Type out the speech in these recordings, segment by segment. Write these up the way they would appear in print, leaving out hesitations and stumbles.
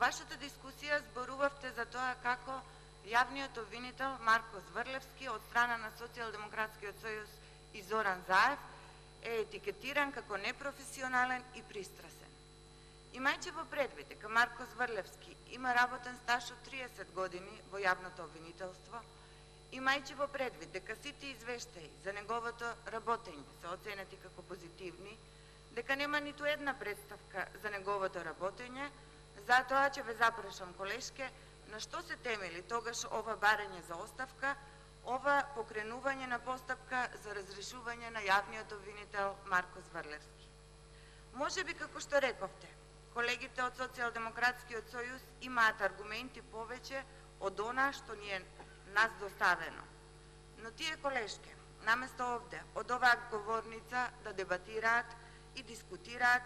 вашата дискусија зборувавте за тоа како јавниот обвинител Марко Зврлевски од страна на Социјалдемократскиот сојуз и Зоран Заев е етикетиран како непрофесионален и пристрасен. Имајќи во предвид дека Марко Зврлевски има работен стаж од 30 години во јавното обвинителство, имајќи во предвид дека сите извештаи за неговото работење се оценети како позитивни, дека нема ниту една представка за неговото работење, затоа ќе ве запрашам, колешке, на што се темели тогаш ова барање за оставка, ова покренување на постапка за разрешување на јавниот обвинител Марко Зврлевски. Може би, како што рековте, колегите од Социјалдемократскиот сојуз имаат аргументи повеќе од она што ни е нас доставено. Но тие, колешке, наместо овде, од оваа говорница да дебатираат и дискутираат,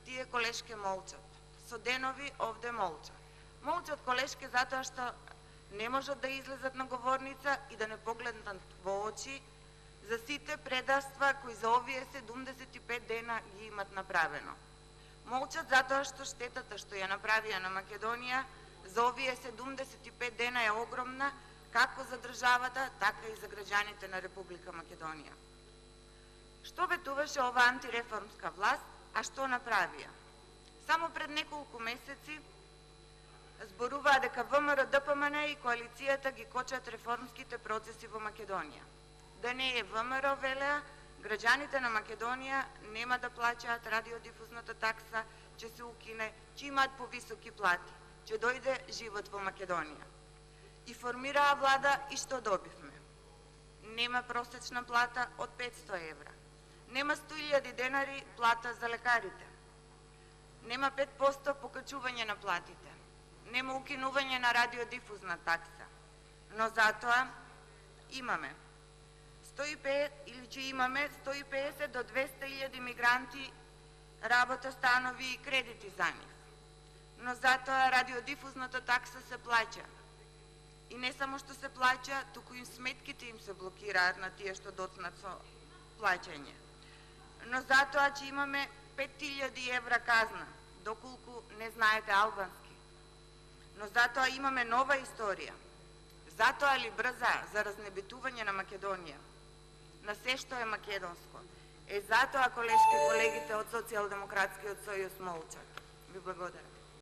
тие, колешке, молчат. Со денови овде молчат. Молчат, колешке, затоа што не можат да излезат на говорница и да не погледнат во очи за сите предавства кои за овие 75 дена ги имат направено. Молчат затоа што штетата што ја направија на Македонија за овие 75 дена е огромна, како за државата, така и за граѓаните на Република Македонија. Што ветуваше ова антиреформска власт, а што направија? Само пред неколку месеци зборуваа дека ВМРО, ДПМН и коалицијата ги кочат реформските процеси во Македонија. Да не е ВМРО, велеа, граѓаните на Македонија нема да плаќаат радиодифузната такса, ќе се укине, ќе имаат повисоки плати, ќе дојде живот во Македонија. И формираа влада и што добивме? Нема просечна плата од 500 евра. Нема 100.000 денари плата за лекарите. Нема 5% покачување на платите. Нема укинување на радиодифузна такса. Но затоа имаме 150 до 200.000 мигранти, работа, станови и кредити за нив. Но затоа радиодифузната такса се плаќа. И не само што се плаќа, туку и сметките им се блокираат на тие што доцнат со плаќање. Но затоа че имаме 5.000 евра казна, доколку не знаете албански. Но затоа имаме нова историја. Затоа ли брза за разнебитување на Македонија, на се што е македонско. Затоа, колешки, колегите од Социјалдемократскиот сојуз молчат. Ви благодарам.